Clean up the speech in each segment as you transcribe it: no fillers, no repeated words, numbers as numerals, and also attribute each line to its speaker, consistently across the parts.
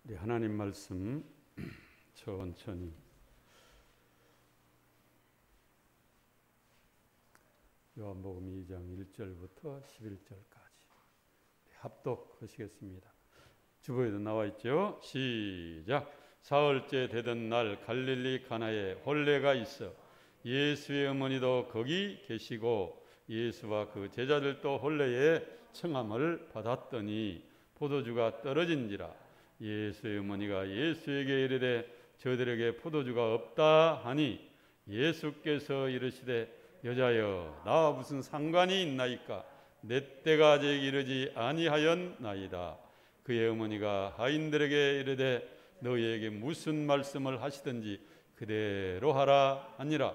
Speaker 1: 우리 하나님 말씀 천천히 요한복음 2장 1절부터 11절까지 합독하시겠습니다. 주보에도 나와 있죠. 시작. 사흘째 되던 날 갈릴리 가나에 혼례가 있어 예수의 어머니도 거기 계시고 예수와 그 제자들도 혼례에 청함을 받았더니 포도주가 떨어진지라. 예수의 어머니가 예수에게 이르되 저들에게 포도주가 없다 하니 예수께서 이르시되 여자여 나와 무슨 상관이 있나이까 내 때가 아직 이르지 아니하였나이다. 그의 어머니가 하인들에게 이르되 너희에게 무슨 말씀을 하시든지 그대로 하라 하니라.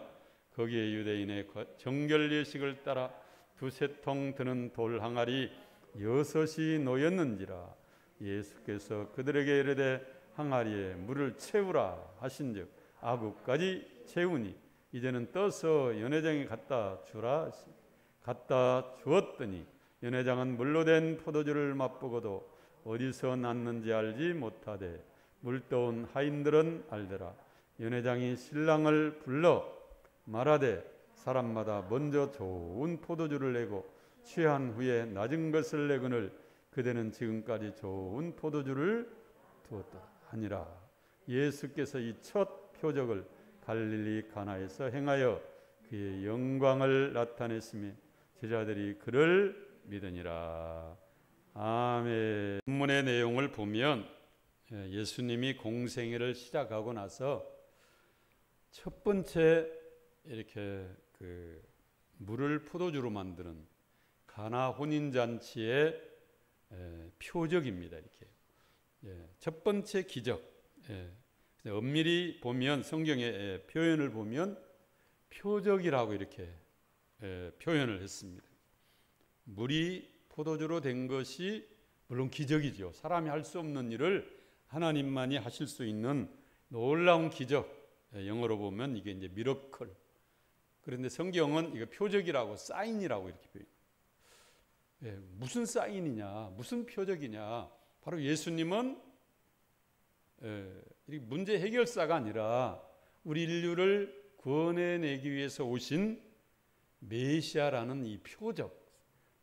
Speaker 1: 거기에 유대인의 정결 예식을 따라 두세 통 드는 돌 항아리 6이 놓였는지라. 예수께서 그들에게 이르되 항아리에 물을 채우라 하신즉 아구까지 채우니 이제는 떠서 연회장에 갖다 주었더니 연회장은 물로 된 포도주를 맛보고도 어디서 났는지 알지 못하되 물떠온 하인들은 알더라. 연회장이 신랑을 불러 말하되 사람마다 먼저 좋은 포도주를 내고 취한 후에 낮은 것을 내거늘 그대는 지금까지 좋은 포도주를 두었다 하니라. 예수께서 이 첫 표적을 갈릴리 가나에서 행하여 그의 영광을 나타냈으며 제자들이 그를 믿으니라. 아멘. 본문의 내용을 보면 예수님이 공생애를 시작하고 나서 첫 번째 이렇게 그 물을 포도주로 만드는 가나 혼인잔치의 표적입니다. 이렇게 첫 번째 기적. 엄밀히 보면 성경의 표현을 보면 표적이라고 이렇게 표현을 했습니다. 물이 포도주로 된 것이 물론 기적이죠. 사람이 할 수 없는 일을 하나님만이 하실 수 있는 놀라운 기적. 영어로 보면 이게 이제 미러클. 그런데 성경은 이거 표적이라고 사인이라고 이렇게 표현해요. 무슨 사인이냐, 무슨 표적이냐. 바로 예수님은 문제 해결사가 아니라 우리 인류를 구원해내기 위해서 오신 메시아라는 이 표적,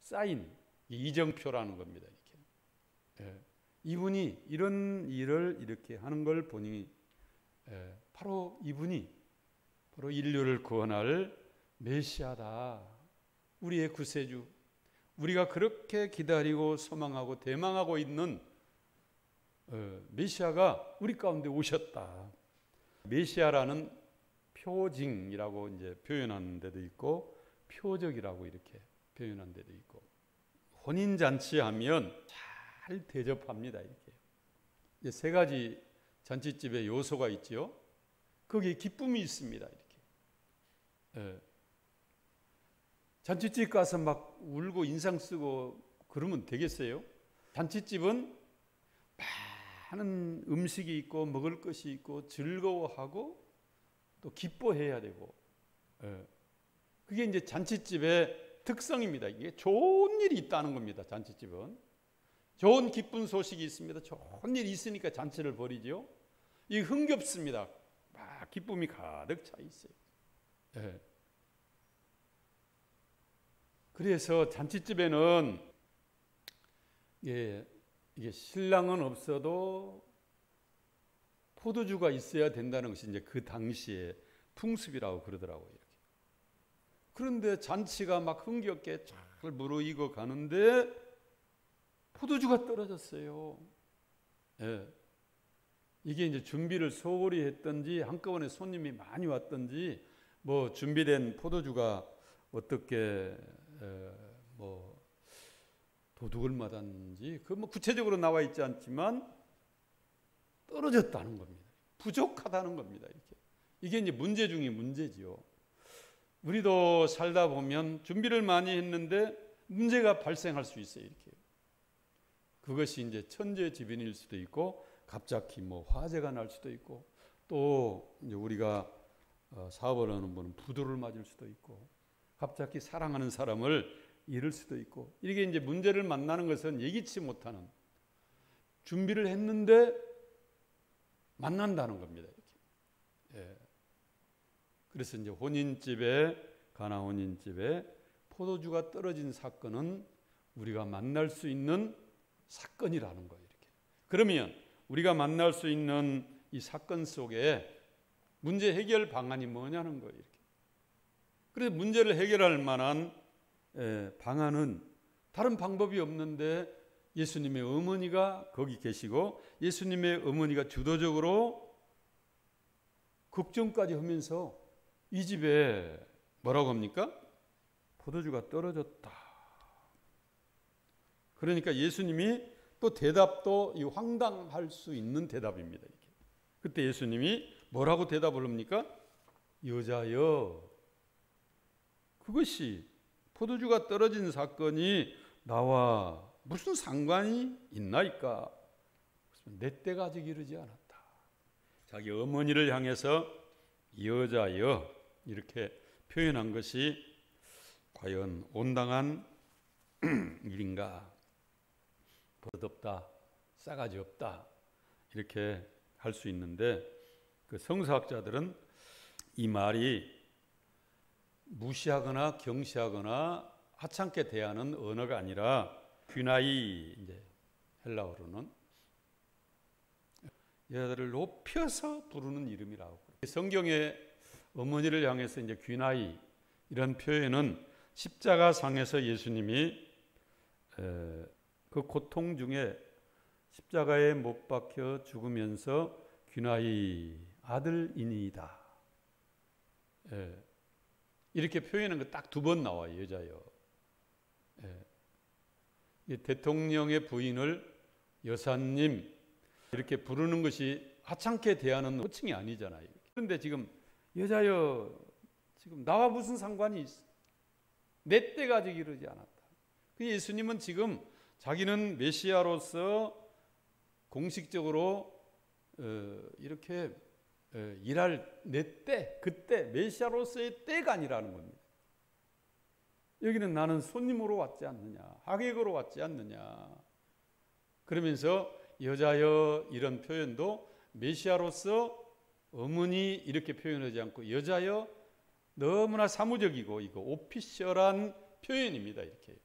Speaker 1: 사인, 이정표라는 겁니다. 이렇게. 이분이 이런 일을 이렇게 하는 걸 보니 바로 이분이 바로 인류를 구원할 메시아다. 우리의 구세주. 우리가 그렇게 기다리고 소망하고 대망하고 있는 메시아가 우리 가운데 오셨다. 메시아라는 표징이라고 이제 표현하는 데도 있고 표적이라고 이렇게 표현한 데도 있고. 혼인 잔치하면 잘 대접합니다. 이렇게. 이제 세 가지 잔치집의 요소가 있죠. 거기에 기쁨이 있습니다. 이렇게. 잔치집 가서 막 울고 인상 쓰고 그러면 되겠어요? 잔치집은 많은 음식이 있고 먹을 것이 있고 즐거워하고 또 기뻐해야 되고 그게 이제 잔치집의 특성입니다. 이게 좋은 일이 있다는 겁니다. 잔치집은 좋은 기쁜 소식이 있습니다. 좋은 일이 있으니까 잔치를 벌이죠. 이게 흥겹습니다. 막 기쁨이 가득 차 있어요. 그래서 잔치집에는 이게 신랑은 없어도 포도주가 있어야 된다는 것이 이제 그 당시의 풍습이라고 그러더라고요. 이렇게. 그런데 잔치가 막 흥겹게 잘 무르익어 가는데 포도주가 떨어졌어요. 이게 이제 준비를 소홀히 했던지 한꺼번에 손님이 많이 왔던지 뭐 준비된 포도주가 어떻게 뭐 도둑을 맞았는지 그 뭐 구체적으로 나와 있지 않지만 떨어졌다는 겁니다. 부족하다는 겁니다. 이게 이제 문제 중에 문제지요. 우리도 살다 보면 준비를 많이 했는데 문제가 발생할 수 있어요. 이렇게. 그것이 이제 천재지변일 수도 있고 갑자기 뭐 화재가 날 수도 있고 또 이제 우리가 사업을 하는 분은 부도를 맞을 수도 있고 갑자기 사랑하는 사람을 잃을 수도 있고 이게 이제 문제를 만나는 것은 예기치 못하는 준비를 했는데 만난다는 겁니다. 이렇게. 예. 그래서 이제 가나 혼인집에 포도주가 떨어진 사건은 우리가 만날 수 있는 사건이라는 거예요. 이렇게. 그러면 우리가 만날 수 있는 이 사건 속에 문제 해결 방안이 뭐냐는 거예요. 이렇게. 그래서 문제를 해결할 만한 방안은 다른 방법이 없는데 예수님의 어머니가 거기 계시고 예수님의 어머니가 주도적으로 걱정까지 하면서 이 집에 뭐라고 합니까? 포도주가 떨어졌다. 그러니까 예수님이 또 대답도 이 황당할 수 있는 대답입니다. 이렇게. 그때 예수님이 뭐라고 대답을 합니까? 여자여, 그것이 포도주가 떨어진 사건이 나와 무슨 상관이 있나이까? 내 때가 아직 이르지 않았다. 자기 어머니를 향해서 여자여 이렇게 표현한 것이 과연 온당한 일인가? 버릇없다, 싸가지 없다 이렇게 할 수 있는데 그 성서학자들은 이 말이 무시하거나 경시하거나 하찮게 대하는 언어가 아니라 귀나이, 이제 헬라어로는 여자들을 높여서 부르는 이름이라고. 성경의 어머니를 향해서 이제 귀나이 이런 표현은 십자가상에서 예수님이 그 고통 중에 십자가에 못 박혀 죽으면서 귀나이 아들이니이다. 이렇게 표현한 거 딱 두 번 나와요. 여자여. 대통령의 부인을 여사님 이렇게 부르는 것이 하찮게 대하는 호칭이 아니잖아요. 그런데 지금 여자여, 지금 나와 무슨 상관이 있어? 내 때가 아직 이르지 않았다. 그 예수님은 지금 자기는 메시아로서 공식적으로 이렇게 일할 내 때, 그때 메시아로서의 때가 아니라는 겁니다. 여기는 나는 손님으로 왔지 않느냐, 하객으로 왔지 않느냐. 그러면서 여자여 이런 표현도 메시아로서 어머니 이렇게 표현하지 않고 여자여 너무나 사무적이고 이거 오피셜한 표현입니다. 이렇게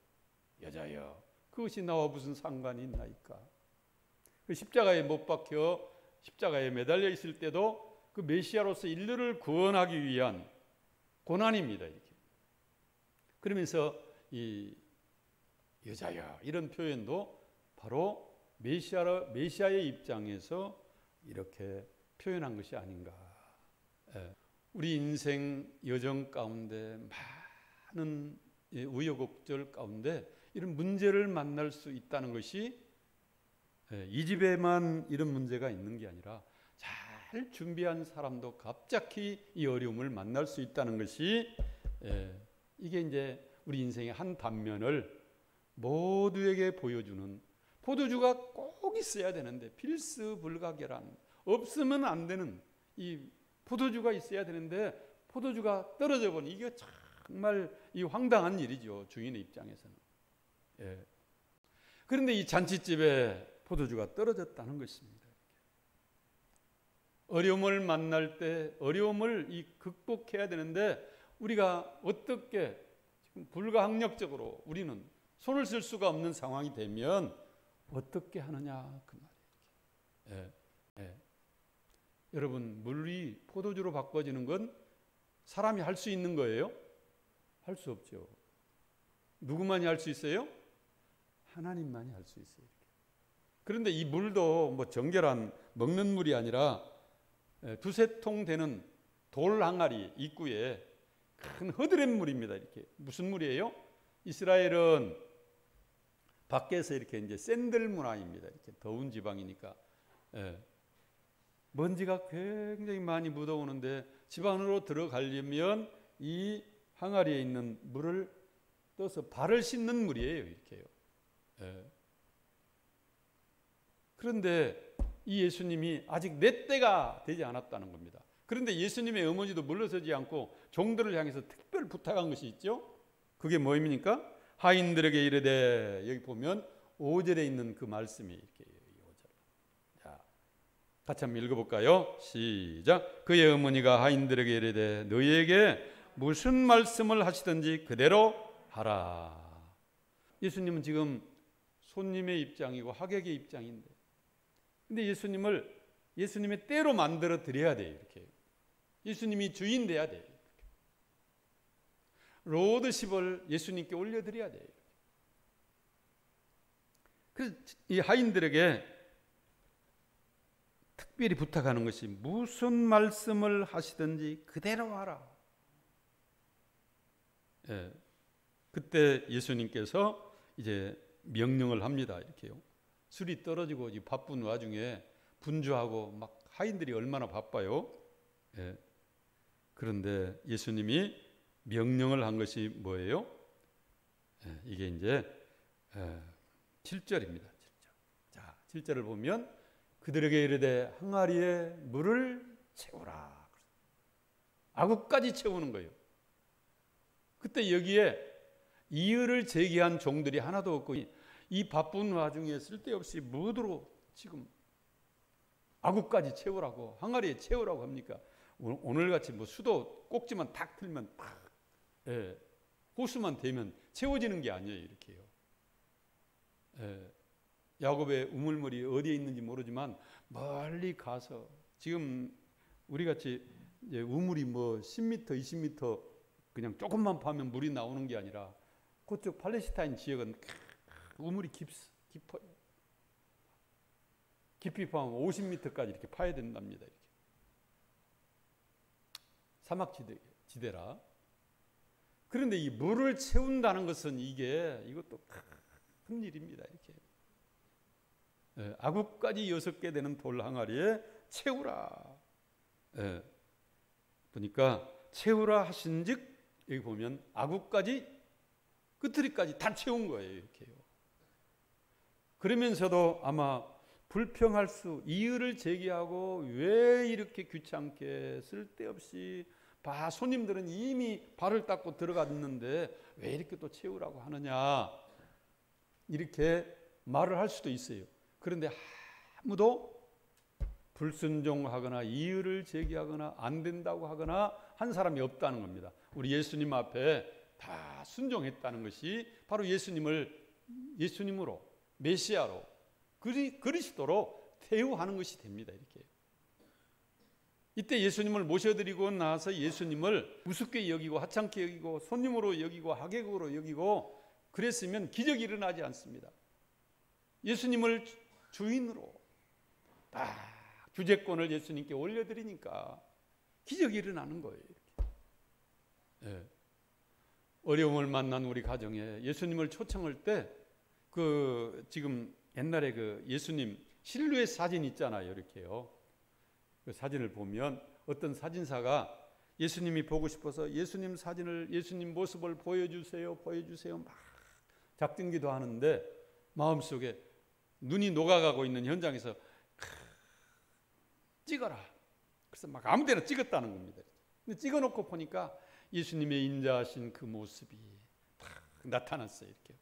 Speaker 1: 여자여, 그것이 나와 무슨 상관이 있나이까. 그 십자가에 못 박혀 십자가에 매달려 있을 때도 그 메시아로서 인류를 구원하기 위한 고난입니다. 이렇게. 그러면서 이 여자여 이런 표현도 바로 메시아의 입장에서 이렇게 표현한 것이 아닌가. 우리 인생 여정 가운데 많은 우여곡절 가운데 이런 문제를 만날 수 있다는 것이 이 집에만 이런 문제가 있는 게 아니라 잘 준비한 사람도 갑자기 이 어려움을 만날 수 있다는 것이 이게 이제 우리 인생의 한 단면을 모두에게 보여주는, 포도주가 꼭 있어야 되는데 필수불가결한, 없으면 안 되는 이 포도주가 있어야 되는데 포도주가 떨어져 버리니 이게 정말 이 황당한 일이죠. 주인의 입장에서는. 그런데 이 잔치집에 포도주가 떨어졌다는 것입니다. 어려움을 만날 때 어려움을 극복해야 되는데 우리가 어떻게 지금 불가항력적으로 우리는 손을 쓸 수가 없는 상황이 되면 어떻게 하느냐 그 말이에요. 여러분, 물이 포도주로 바꿔지는 건 사람이 할 수 있는 거예요? 할 수 없죠. 누구만이 할 수 있어요? 하나님만이 할 수 있어요. 그런데 이 물도 뭐 정결한 먹는 물이 아니라 두세 통 되는 돌 항아리 입구에 큰 허드렛 물입니다. 이렇게 무슨 물이에요? 이스라엘은 밖에서 이렇게 이제 샌들 문화입니다. 이렇게 더운 지방이니까 먼지가 굉장히 많이 묻어오는데 집 안으로 들어가려면 이 항아리에 있는 물을 떠서 발을 씻는 물이에요. 이렇게요. 그런데 이 예수님이 아직 내 때가 되지 않았다는 겁니다. 그런데 예수님의 어머니도 물러서지 않고 종들을 향해서 특별 부탁한 것이 있죠. 그게 뭐입니까? 하인들에게 이르되, 여기 보면 5절에 있는 그 말씀이 이렇게 5절. 자, 같이 한번 읽어볼까요? 시작. 그의 어머니가 하인들에게 이르되 너희에게 무슨 말씀을 하시든지 그대로 하라. 예수님은 지금 손님의 입장이고 하객의 입장인데, 근데 예수님의 때로 만들어 드려야 돼요. 이렇게 예수님이 주인 돼야 돼요. 로드십을 예수님께 올려드려야 돼요. 그래서 이 하인들에게 특별히 부탁하는 것이 무슨 말씀을 하시든지 그대로 하라. 예, 그때 예수님께서 이제 명령을 합니다. 이렇게요. 술이 떨어지고 바쁜 와중에 분주하고 막 하인들이 얼마나 바빠요. 예, 그런데 예수님이 명령을 한 것이 뭐예요? 예, 이게 이제 7절입니다. 7절. 자, 7절을 보면 그들에게 이르되 항아리에 물을 채우라. 아구까지 채우는 거예요. 그때 여기에 이의를 제기한 종들이 하나도 없고 이 바쁜 와중에 쓸데없이 무드로 지금 아구까지 채우라고, 항아리에 채우라고 합니까? 오늘같이 뭐 수도 꼭지만 탁 틀면 탁, 예, 호수만 대면 채워지는 게 아니에요. 이렇게요. 예, 야곱의 우물물이 어디에 있는지 모르지만 멀리 가서, 지금 우리같이 우물이 뭐 10m, 20m 그냥 조금만 파면 물이 나오는 게 아니라 그쪽 팔레스타인 지역은 우물이 깊어요. 깊이 파면 50m까지 이렇게 파야 된답니다. 이렇게. 사막지대라. 그런데 이 물을 채운다는 것은 이것도 큰 일입니다. 이렇게. 예, 아구까지 6개 되는 돌 항아리에 채우라. 예, 보니까 채우라 하신즉 여기 보면 아구까지 끝트리까지 다 채운 거예요. 이렇게요. 그러면서도 아마 불평할 이유를 제기하고 왜 이렇게 귀찮게 쓸데없이 손님들은 이미 발을 닦고 들어갔는데 왜 이렇게 또 채우라고 하느냐, 이렇게 말을 할 수도 있어요. 그런데 아무도 불순종하거나 이유를 제기하거나 안 된다고 하거나 한 사람이 없다는 겁니다. 우리 예수님 앞에 다 순종했다는 것이 바로 예수님으로, 메시아로, 그리스도로 대우하는 것이 됩니다. 이렇게. 이때 예수님을 모셔드리고 나서 예수님을 우습게 여기고 하찮게 여기고 손님으로 여기고 하객으로 여기고 그랬으면 기적이 일어나지 않습니다. 예수님을 주인으로 딱 주재권을 예수님께 올려드리니까 기적이 일어나는 거예요. 네. 어려움을 만난 우리 가정에 예수님을 초청할 때 지금 옛날에 예수님 실루엣 사진 있잖아요. 이렇게요. 그 사진을 보면 어떤 사진사가 예수님이 보고 싶어서 예수님 모습을 보여주세요 막 작정기도 하는데 마음속에 눈이 녹아가고 있는 현장에서 찍어라. 그래서 막 아무 데나 찍었다는 겁니다. 근데 찍어놓고 보니까 예수님의 인자하신 그 모습이 딱 나타났어요. 이렇게.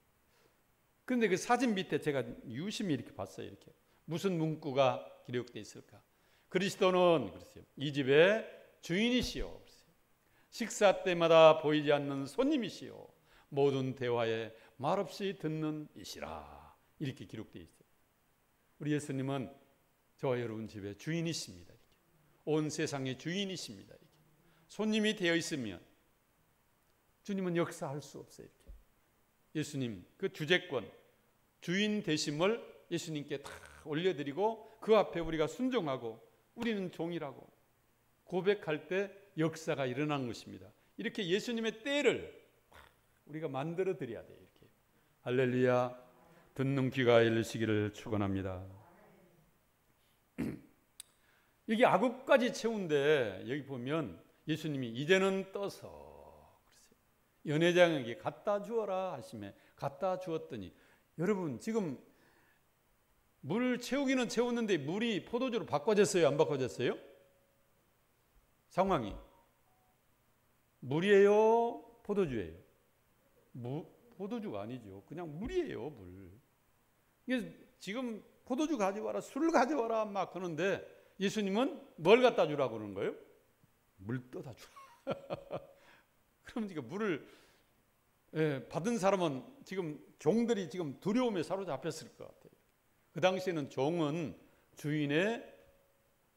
Speaker 1: 그런데 그 사진 밑에 제가 유심히 이렇게 봤어요. 이렇게. 무슨 문구가 기록되어 있을까? 그리스도는 그랬어요. 이 집의 주인이시오. 그랬어요. 식사 때마다 보이지 않는 손님이시오. 모든 대화에 말없이 듣는 이시라. 이렇게 기록되어 있어요. 우리 예수님은 저와 여러분 집의 주인이십니다. 이렇게. 온 세상의 주인이십니다. 이렇게. 손님이 되어 있으면 주님은 역사할 수 없어요. 이렇게. 예수님 그 주재권, 주인 되심을 예수님께 다 올려드리고 그 앞에 우리가 순종하고 우리는 종이라고 고백할 때 역사가 일어난 것입니다. 이렇게 예수님의 때를 우리가 만들어 드려야 돼요. 이렇게. 할렐루야. 듣는 귀가 열리시기를 축원합니다. 여기 아구까지 채운데 여기 보면 예수님이 이제는 떠서 연회장에게 갖다 주어라 하시매 갖다 주었더니, 여러분 지금 물 채우기는 채웠는데 물이 포도주로 바꿔졌어요? 안 바꿔졌어요? 상황이 물이에요? 포도주예요? 포도주가 아니죠. 그냥 물이에요. 물. 지금 포도주 가져와라, 술을 가져와라 막 그러는데 예수님은 뭘 갖다 주라고 그러는 거예요? 물 떠다 주라. 그럼 이거 물을 받은 사람은 지금 종들이 지금 두려움에 사로잡혔을 것 같아요. 그 당시에는 종은 주인의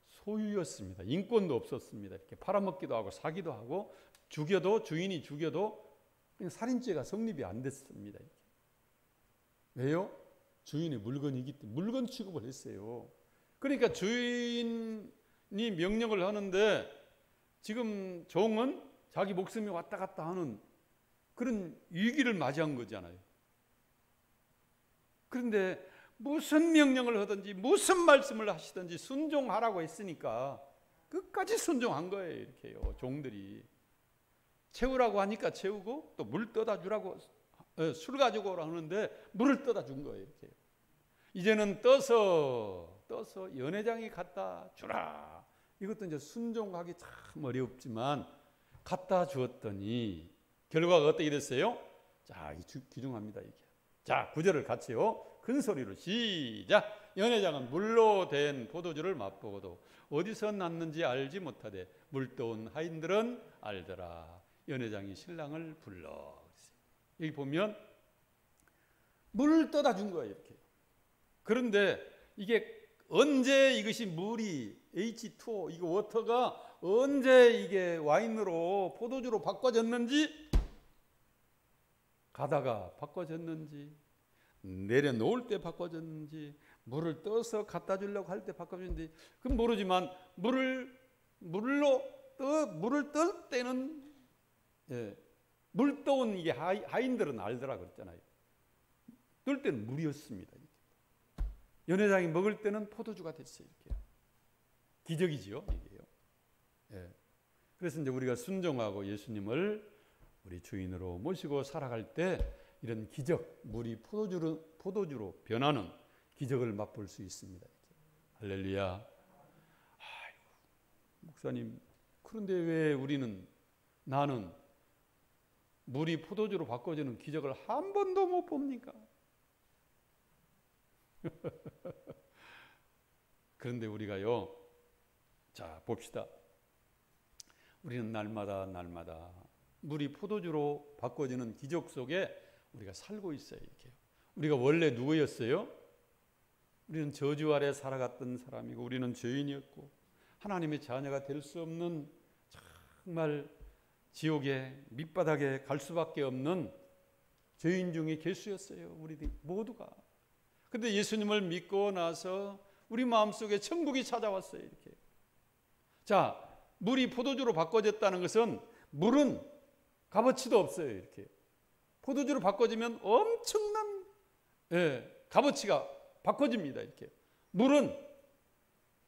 Speaker 1: 소유였습니다. 인권도 없었습니다. 이렇게 팔아먹기도 하고 사기도 하고 주인이 죽여도 그냥 살인죄가 성립이 안 됐습니다. 이렇게. 왜요? 주인의 물건이기 때문에 물건 취급을 했어요. 그러니까 주인이 명령을 하는데 지금 종은 자기 목숨이 왔다 갔다 하는 그런 위기를 맞이한 거잖아요. 그런데 무슨 명령을 하든지 무슨 말씀을 하시든지 순종하라고 했으니까 끝까지 순종한 거예요. 이렇게요. 종들이 채우라고 하니까 채우고 또 물 떠다 주라고 술 가지고 오라 하는데 물을 떠다 준 거예요. 이렇게. 이제는 떠서 연회장이 갖다 주라. 이것도 이제 순종하기 참 어렵지만 갖다 주었더니 결과가 어떻게 됐어요? 자, 귀중합니다. 이게. 자, 9절을 같이요. 큰 소리로 시작. 연회장은 물로 된 포도주를 맛보고도 어디서 났는지 알지 못하되 물떠온 하인들은 알더라. 연회장이 신랑을 불러. 여기 보면 물을 떠다 준 거예요. 이렇게. 그런데 이게 언제 이것이 물이 H2O 이거 워터가 언제 이게 와인으로 포도주로 바꿔졌는지 가다가 바꿔졌는지 내려놓을 때 바꿔졌는지 물을 떠서 갖다 주려고 할 때 바꿔졌는지 그건 모르지만 물을 뜰 때는 물 떠온 이게 하인들은 알더라 그랬잖아요. 뜰 때는 물이었습니다. 연회장이 먹을 때는 포도주가 됐어요. 이렇게. 기적이지요, 이게요. 그래서 이제 우리가 순종하고 예수님을 우리 주인으로 모시고 살아갈 때 이런 기적, 물이 포도주로 변하는 기적을 맛볼 수 있습니다. 할렐루야. 아이고, 목사님, 그런데 왜 나는 물이 포도주로 바꿔지는 기적을 한 번도 못 봅니까? 그런데 우리가요, 자, 봅시다. 우리는 날마다 물이 포도주로 바꿔지는 기적 속에 우리가 살고 있어요. 이렇게요. 우리가 원래 누구였어요? 우리는 저주 아래 살아갔던 사람이고 우리는 죄인이었고 하나님의 자녀가 될 수 없는 정말 지옥의 밑바닥에 갈 수밖에 없는 죄인 중에 개수였어요. 우리 모두가. 그런데 예수님을 믿고 나서 우리 마음속에 천국이 찾아왔어요. 이렇게. 자, 물이 포도주로 바꿔졌다는 것은 물은 값어치도 없어요. 이렇게. 포도주로 바꿔지면 엄청난 값어치가 바꿔집니다. 이렇게. 물은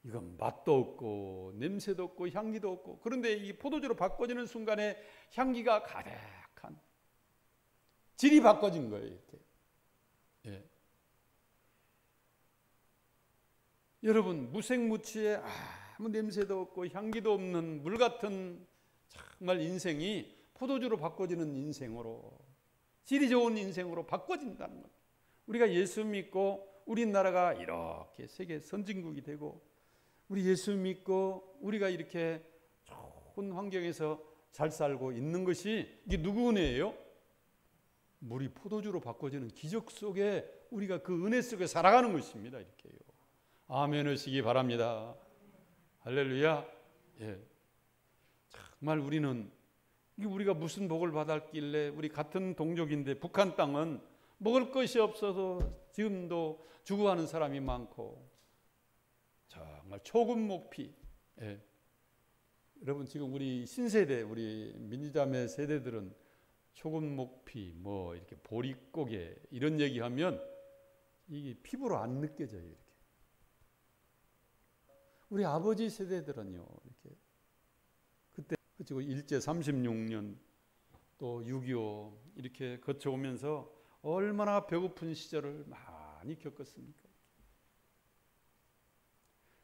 Speaker 1: 이건 맛도 없고 냄새도 없고 향기도 없고 그런데 이 포도주로 바꿔지는 순간에 향기가 가득한 질이 바꿔진 거예요. 이렇게. 여러분 무색무취에 아무 냄새도 없고 향기도 없는 물 같은 정말 인생이 포도주로 바꿔지는 인생으로 질이 좋은 인생으로 바꿔진다는 것. 우리가 예수 믿고 우리나라가 이렇게 세계 선진국이 되고 우리 예수 믿고 우리가 이렇게 좋은 환경에서 잘 살고 있는 것이 이게 누구 은혜예요? 물이 포도주로 바꿔지는 기적 속에 우리가 그 은혜 속에 살아가는 것입니다. 이렇게요. 아멘 하시기 바랍니다. 할렐루야. 정말 우리가 무슨 복을 받았길래 우리 같은 동족인데 북한 땅은 먹을 것이 없어서 지금도 죽어가는 사람이 많고 정말 초급목피. 여러분 지금 우리 신세대 우리 민주자매 세대들은 초급목피 뭐 이렇게 보릿고개 이런 얘기하면 이게 피부로 안 느껴져요. 이렇게. 우리 아버지 세대들은요. 이렇게 그때 그리고 일제 36년 또 6.25 이렇게 거쳐오면서 얼마나 배고픈 시절을 많이 겪었습니까?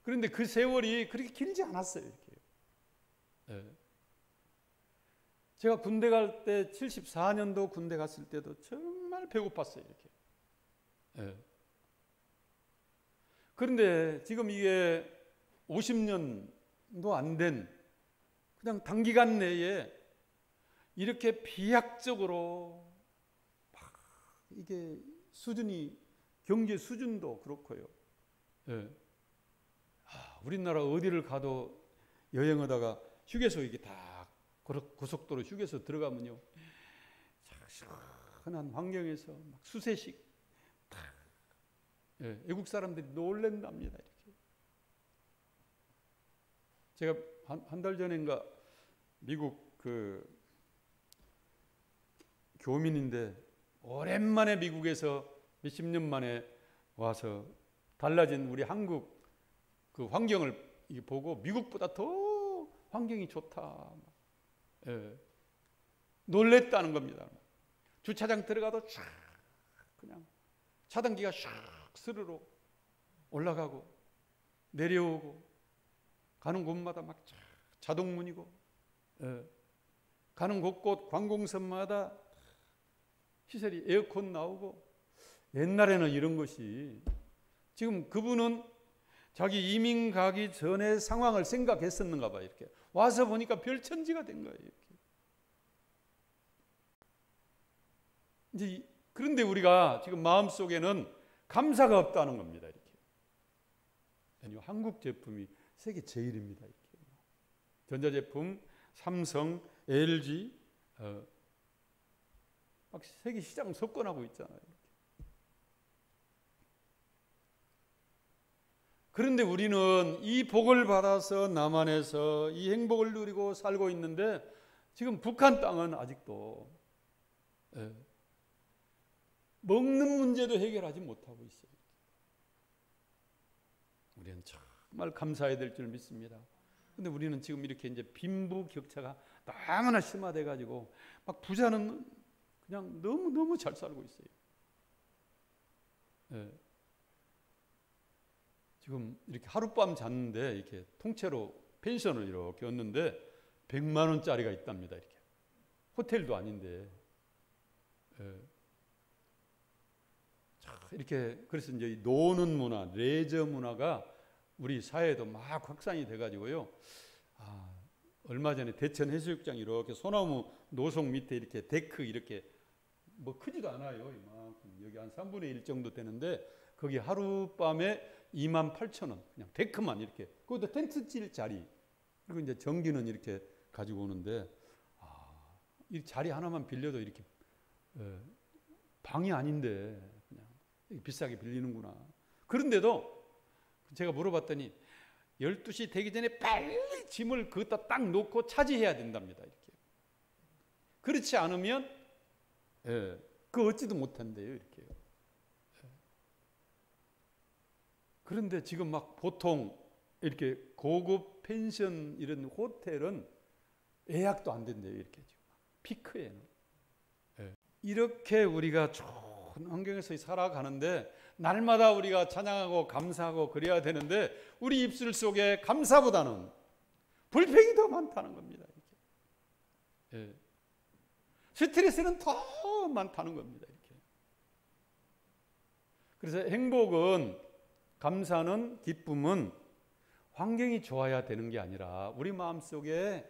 Speaker 1: 그런데 그 세월이 그렇게 길지 않았어요. 이렇게. 제가 군대 갈 때 74년도 군대 갔을 때도 정말 배고팠어요. 이렇게. 그런데 지금 이게 50년도 안 된 그냥 단기간 내에 이렇게 비약적으로 막 이게 수준이 경제 수준도 그렇고요. 예. 우리나라 어디를 가도 여행하다가 휴게소 이게 다 고속도로 휴게소 들어가면요, 시원한 환경에서 막 수세식 예, 외국 사람들이 놀랜답니다. 이렇게. 제가 한 달 전인가 미국 그 교민인데 오랜만에 미국에서 몇십 년 만에 와서 달라진 우리 한국 그 환경을 보고 미국보다 더 환경이 좋다. 예. 놀랬다는 겁니다. 주차장 들어가도 쫙 그냥 차단기가 샥 스르르 올라가고 내려오고 가는 곳마다 막 자동문이고 예. 가는 곳곳 관공서마다 시설이 에어컨 나오고 옛날에는 이런 것이 지금 그분은 자기 이민 가기 전에 상황을 생각했었는가 봐요. 이렇게 와서 보니까 별천지가 된 거예요. 이렇게. 이제 그런데 우리가 지금 마음속에는 감사가 없다는 겁니다. 이렇게. 아니요, 한국 제품이 세계 제일입니다. 이렇게. 전자제품 삼성, LG 막 세계 시장 석권하고 있잖아요. 이렇게. 그런데 우리는 이 복을 받아서 남한에서 이 행복을 누리고 살고 있는데 지금 북한 땅은 아직도 먹는 문제도 해결하지 못하고 있어요. 우리는 정말 감사해야 될 줄 믿습니다. 그런데 우리는 지금 이렇게 이제 빈부격차가 너무나 심화돼 가지고 막 부자는 그냥 너무 잘 살고 있어요. 예. 지금 이렇게 하룻밤 잤는데 이렇게 통째로 펜션을 이렇게 얻는데 100만 원짜리가 있답니다. 이렇게 호텔도 아닌데. 예. 이렇게 그래서 이제 노는 문화, 레저 문화가 우리 사회에도 막 확산이 돼가지고요. 얼마 전에 대천 해수욕장 이렇게 소나무 노속 밑에 이렇게 데크 이렇게 뭐 크지도 않아요. 이만큼 여기 한 3분의 1 정도 되는데 거기 하룻밤에 28,000원 그냥 데크만 이렇게 그것도 텐트 칠 자리 그리고 이제 전기는 이렇게 가지고 오는데 이 자리 하나만 빌려도 이렇게 방이 아닌데 그냥 비싸게 빌리는구나. 그런데도 제가 물어봤더니 12시 되기 전에 빨리 짐을 거기다 딱 놓고 차지해야 된답니다. 이렇게. 그렇지 않으면 그 얻지도 못한대요. 이렇게요. 그런데 지금 막 보통 이렇게 고급 펜션 이런 호텔은 예약도 안 된대요. 이렇게 지금 피크에는. 이렇게 우리가 좋은 환경에서 살아가는데 날마다 우리가 찬양하고 감사하고 그래야 되는데 우리 입술 속에 감사보다는 불평이 더 많다는 겁니다. 이렇게. 스트레스는 더 많다는 겁니다. 이렇게. 그래서 행복은 감사는 기쁨은 환경이 좋아야 되는 게 아니라 우리 마음속에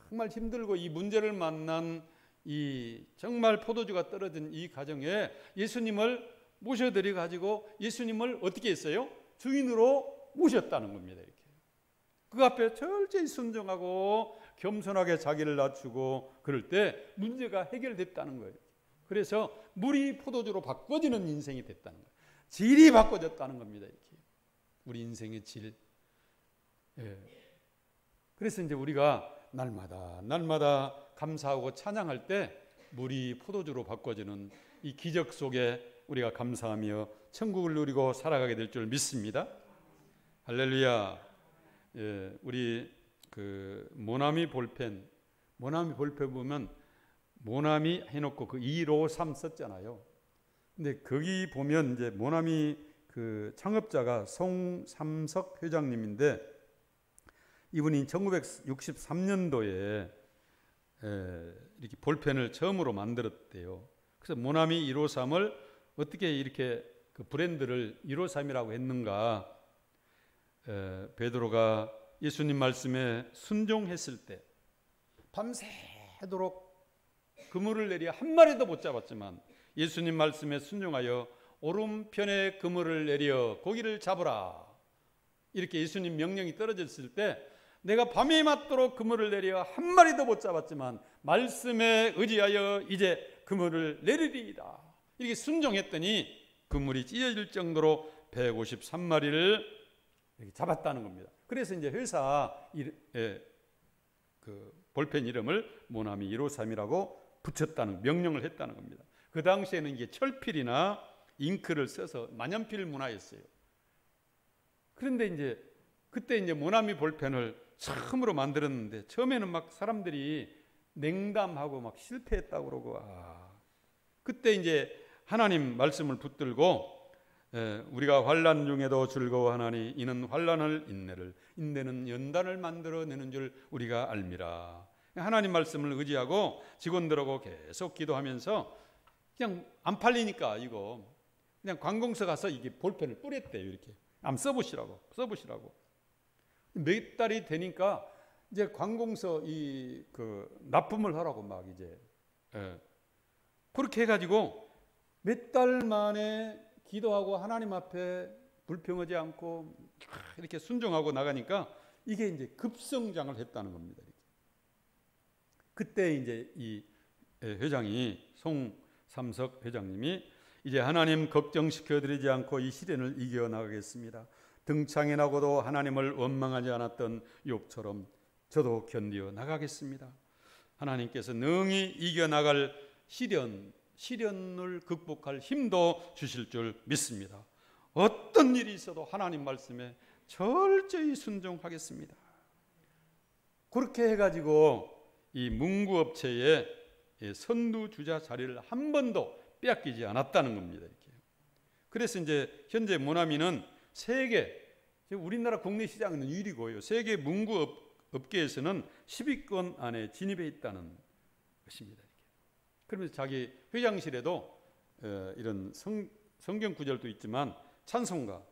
Speaker 1: 정말 힘들고 이 문제를 만난 이 정말 포도주가 떨어진 이 가정에 예수님을 모셔드려 가지고 예수님을 어떻게 했어요? 주인으로 모셨다는 겁니다. 이렇게. 그 앞에 철저히 순종하고 겸손하게 자기를 낮추고 그럴 때 문제가 해결됐다는 거예요. 그래서 물이 포도주로 바꿔지는 인생이 됐다는 거예요. 질이 바꿔졌다는 겁니다. 이렇게. 우리 인생의 질. 그래서 이제 우리가 날마다 감사하고 찬양할 때 물이 포도주로 바꿔지는 이 기적 속에 우리가 감사하며 천국을 누리고 살아가게 될 줄 믿습니다. 할렐루야. 우리 그 모나미 볼펜 보면 모나미 해놓고 그 253 썼잖아요. 근데 거기 보면 이제 모나미 그 창업자가 송삼석 회장님인데 이분이 1963년도에 이렇게 볼펜을 처음으로 만들었대요. 그래서 모나미 153을 어떻게 이렇게 그 브랜드를 153이라고 했는가? 베드로가 예수님 말씀에 순종했을 때 밤새도록 그물을 내려 한 마리도 못 잡았지만 예수님 말씀에 순종하여 오른편에 그물을 내려 고기를 잡으라, 이렇게 예수님 명령이 떨어졌을 때 내가 밤이 맞도록 그물을 내려 한 마리도 못 잡았지만 말씀에 의지하여 이제 그물을 내리리이다, 이렇게 순종했더니 그물이 찢어질 정도로 153마리를 잡았다는 겁니다. 그래서 이제 회사 그 볼펜 이름을 모나미 153이라고 붙였다는, 명령을 했다는 겁니다. 그 당시에는 이게 철필이나 잉크를 써서 만연필 문화였어요. 그런데 이제 그때 이제 모나미 볼펜을 처음으로 만들었는데 처음에는 막 사람들이 냉담하고 막 실패했다고 그러고, 그때 이제 하나님 말씀을 붙들고 우리가 환난 중에도 즐거워하나니 이는 환난을 인내는 연단을 만들어내는 줄 우리가 알미라. 하나님 말씀을 의지하고 직원들하고 계속 기도하면서 그냥 안 팔리니까 이거 그냥 관공서 가서 이게 볼펜을 뿌렸대요. 이렇게 한번 써보시라고. 몇 달이 되니까 이제 관공서 그 납품을 하라고 막 이제 그렇게 해가지고 몇 달 만에 기도하고 하나님 앞에 불평하지 않고 이렇게 순종하고 나가니까 이게 이제 급성장을 했다는 겁니다. 이렇게. 그때 이제 이 회장이 송삼석 회장님이 이제 하나님 걱정시켜드리지 않고 이 시련을 이겨나가겠습니다. 등창해 나고도 하나님을 원망하지 않았던 욥처럼 저도 견디어 나가겠습니다. 하나님께서 능히 이겨나갈 시련을 극복할 힘도 주실 줄 믿습니다. 어떤 일이 있어도 하나님 말씀에 철저히 순종하겠습니다. 그렇게 해가지고 이 문구업체의 선두주자 자리를 한 번도 빼앗기지 않았다는 겁니다. 이렇게. 그래서 이제 현재 모나미는 세계, 우리나라 국내 시장은 1위고요. 세계 문구업계에서는 10위권 안에 진입해 있다는 것입니다. 이렇게. 그러면서 자기 회장실에도 이런 성경 구절도 있지만 찬송가,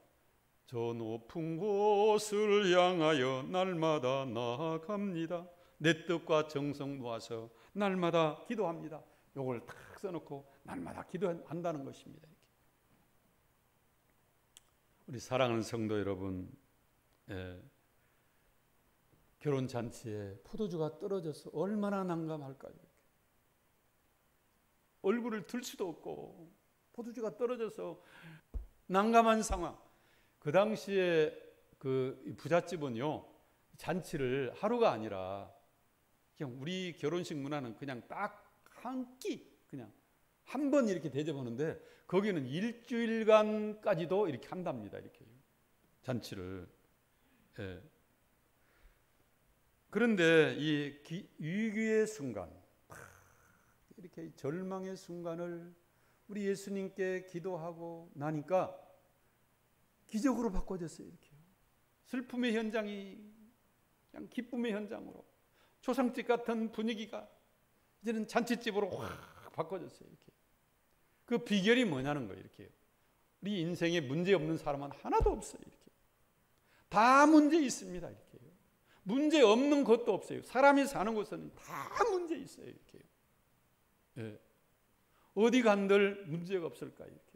Speaker 1: 저 높은 곳을 향하여 날마다 나아갑니다. 내 뜻과 정성 모아서 날마다 기도합니다. 요걸 탁 써놓고 날마다 기도한다는 것입니다. 이렇게. 우리 사랑하는 성도 여러분, 결혼 잔치에 포도주가 떨어져서 얼마나 난감할까요? 얼굴을 들 수도 없고 포도주가 떨어져서 난감한 상황. 그 당시에 그 부잣집은요, 잔치를 하루가 아니라 그냥 우리 결혼식 문화는 그냥 딱 한 끼, 그냥 한 번 이렇게 대접하는데 거기는 일주일간까지도 이렇게 한답니다. 이렇게 잔치를. 그런데 이 위기의 순간, 이렇게 절망의 순간을 우리 예수님께 기도하고 나니까 기적으로 바꿔졌어요. 이렇게 슬픔의 현장이 그냥 기쁨의 현장으로, 초상집 같은 분위기가 이제는 잔치집으로 확 바꿔졌어요. 이렇게. 그 비결이 뭐냐는 거예요. 이렇게 우리 인생에 문제 없는 사람은 하나도 없어요. 이렇게 다 문제 있습니다. 이렇게 문제 없는 것도 없어요. 사람이 사는 곳은 다 문제 있어요. 이렇게. 어디 간들 문제가 없을까? 이렇게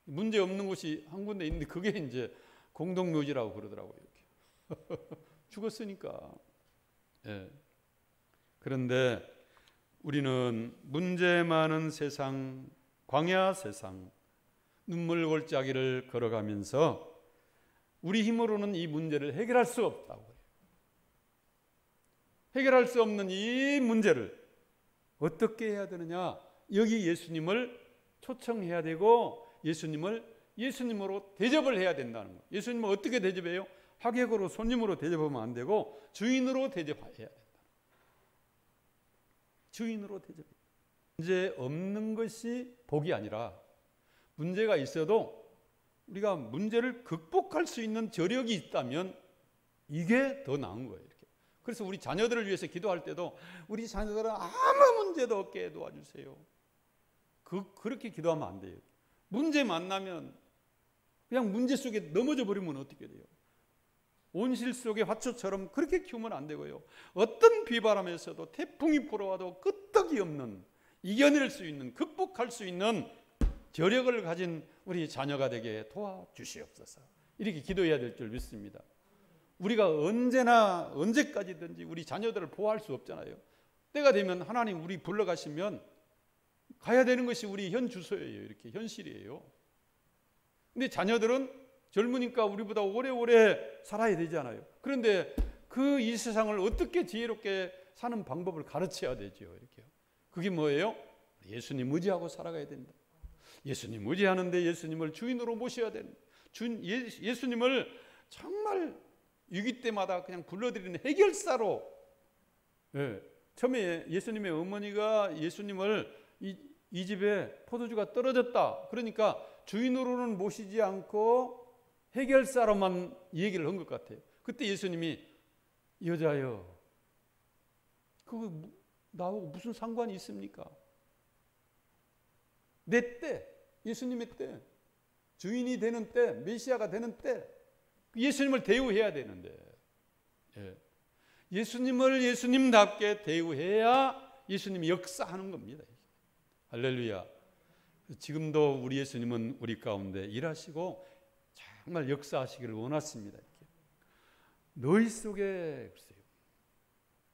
Speaker 1: 문제 없는 곳이 한 군데 있는데 그게 이제 공동묘지라고 그러더라고요. 이렇게 죽었으니까. 그런데 우리는 문제 많은 세상, 광야 세상, 눈물 골짜기를 걸어가면서 우리 힘으로는 이 문제를 해결할 수 없다고 해요. 해결할 수 없는 이 문제를 어떻게 해야 되느냐? 여기 예수님을 초청해야 되고 예수님으로 대접을 해야 된다는 거예요. 예수님을 어떻게 대접해요? 하객으로, 손님으로 대접하면 안 되고 주인으로 대접해야 된다. 주인으로 대접해야 된다. 문제 없는 것이 복이 아니라 문제가 있어도 우리가 문제를 극복할 수 있는 저력이 있다면 이게 더 나은 거예요. 이렇게. 그래서 우리 자녀들을 위해서 기도할 때도 우리 자녀들은 아무 문제도 없게 도와주세요. 그렇게 기도하면 안 돼요. 문제 만나면 그냥 문제 속에 넘어져 버리면 어떻게 돼요? 온실 속의 화초처럼 그렇게 키우면 안 되고요. 어떤 비바람에서도 태풍이 불어와도 끄떡이 없는, 이겨낼 수 있는, 극복할 수 있는 저력을 가진 우리 자녀가 되게 도와주시옵소서. 이렇게 기도해야 될 줄 믿습니다. 우리가 언제나 언제까지든지 우리 자녀들을 보호할 수 없잖아요. 때가 되면 하나님 우리 불러가시면 가야 되는 것이 우리 현 주소예요. 이렇게 현실이에요. 근데 자녀들은 젊으니까 우리보다 오래오래 살아야 되잖아요. 그런데 그 이 세상을 어떻게 지혜롭게 사는 방법을 가르쳐야 되죠. 이렇게. 그게 뭐예요? 예수님 의지하고 살아가야 된다. 예수님 의지하는데 예수님을 주인으로 모셔야 된다. 예수님을 정말 위기 때마다 그냥 불러들이는 해결사로. 예. 처음에 예수님의 어머니가 예수님을 이 집에 포도주가 떨어졌다. 그러니까 주인으로는 모시지 않고 해결사로만 얘기를 한 것 같아요. 그때 예수님이 여자여, 그거 나하고 무슨 상관이 있습니까? 내 때, 예수님의 때, 주인이 되는 때, 메시아가 되는 때 예수님을 대우해야 되는데, 예. 예수님을 예수님답게 대우해야 예수님이 역사하는 겁니다. 할렐루야. 지금도 우리 예수님은 우리 가운데 일하시고 정말 역사하시기를 원하십니다. 이렇게. 너희 속에 글쎄요,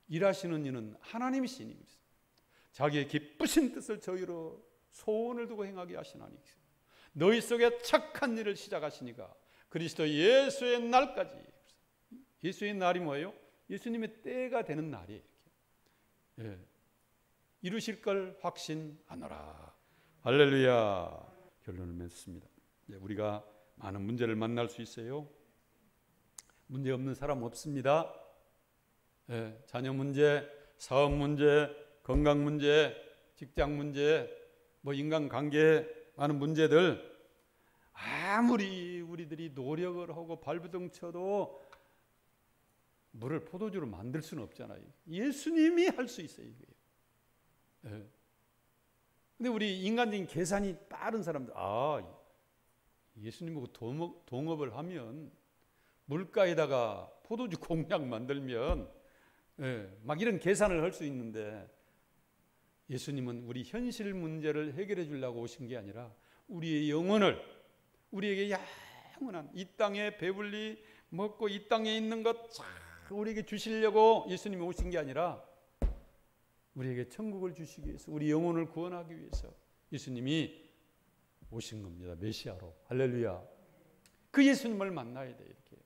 Speaker 1: 일하시는 이는 하나님이시니 자기의 기쁘신 뜻을 저희로 소원을 두고 행하게 하시나니 너희 속에 착한 일을 시작하시니까 그리스도 예수의 날까지. 예수의 날이 뭐예요? 예수님의 때가 되는 날이에요. 이렇게. 예. 이루실 걸 확신하노라. 할렐루야. 결론을 맺습니다. 우리가 많은 문제를 만날 수 있어요. 문제 없는 사람 없습니다. 예. 자녀 문제, 사업 문제, 건강 문제, 직장 문제, 인간관계 많은 문제들 아무리 우리들이 노력을 하고 발버둥 쳐도 물을 포도주로 만들 수는 없잖아요. 예수님이 할 수 있어요. 이게. 예. 근데 우리 인간적인 계산이 빠른 사람들, 예수님하고 동업을 하면 물가에다가 포도주 공약 만들면, 예, 막 이런 계산을 할 수 있는데 예수님은 우리 현실 문제를 해결해 주려고 오신 게 아니라 우리의 영혼을, 우리에게 영원한 이 땅에 배불리 먹고 이 땅에 있는 것 우리에게 주시려고 예수님이 오신 게 아니라 우리에게 천국을 주시기 위해서, 우리 영혼을 구원하기 위해서 예수님이 오신 겁니다. 메시아로. 할렐루야. 그 예수님을 만나야 돼요. 이렇게.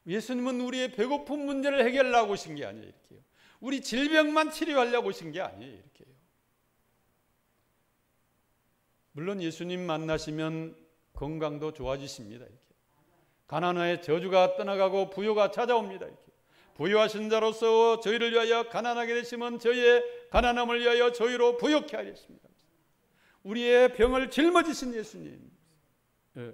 Speaker 1: 예수님은 우리의 배고픈 문제를 해결하려고 오신 게 아니에요. 이렇게요. 우리 질병만 치료하려고 오신 게 아니에요. 이렇게요. 물론 예수님 만나시면 건강도 좋아지십니다. 이렇게. 가난의 저주가 떠나가고 부요가 찾아옵니다. 이렇게. 부유하신 자로서 저희를 위하여 가난하게 되시면 저희의 가난함을 위하여 저희로 부욕케 하셨습니다. 우리의 병을 짊어지신 예수님. 예.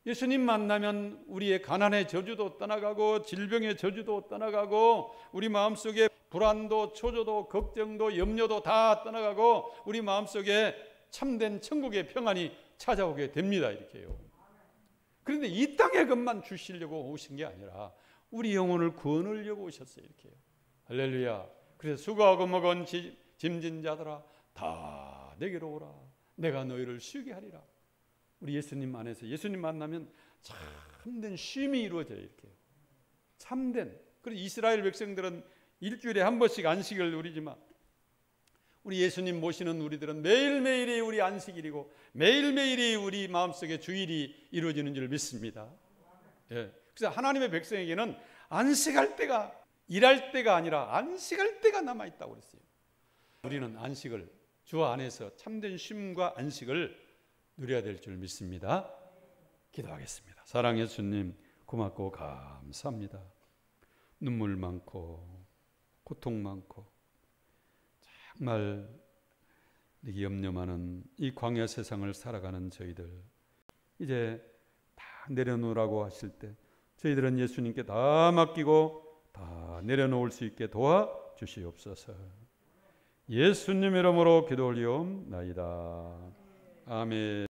Speaker 1: 예수님 만나면 우리의 가난의 저주도 떠나가고 질병의 저주도 떠나가고 우리 마음속에 불안도 초조도 걱정도 염려도 다 떠나가고 우리 마음속에 참된 천국의 평안이 찾아오게 됩니다. 이렇게요. 그런데 이 땅의 것만 주시려고 오신 게 아니라 우리 영혼을 구원하려고 오셨어요. 이렇게요. 할렐루야. 그래서 수고하고 먹은 짐진 자들아 다 내게로 오라. 내가 너희를 쉬게 하리라. 우리 예수님 안에서 예수님 만나면 참된 쉼이 이루어져요. 이렇게. 참된. 그래서 이스라엘 백성들은 일주일에 한 번씩 안식을 누리지만 우리 예수님 모시는 우리들은 매일매일이 우리 안식일이고 매일매일이 우리 마음속에 주일이 이루어지는 줄 믿습니다. 예. 그래서 하나님의 백성에게는 안식할 때가, 일할 때가 아니라 안식할 때가 남아있다고 그랬어요. 우리는 안식을, 주 안에서 참된 쉼과 안식을 누려야 될 줄 믿습니다. 기도하겠습니다. 사랑의 주님, 고맙고 감사합니다. 눈물 많고 고통 많고 정말 이게 염려 많은 이 광야 세상을 살아가는 저희들, 이제 다 내려놓으라고 하실 때 저희들은 예수님께 다 맡기고 다 내려놓을 수 있게 도와주시옵소서. 예수님 이름으로 기도 올리옵나이다. 아멘.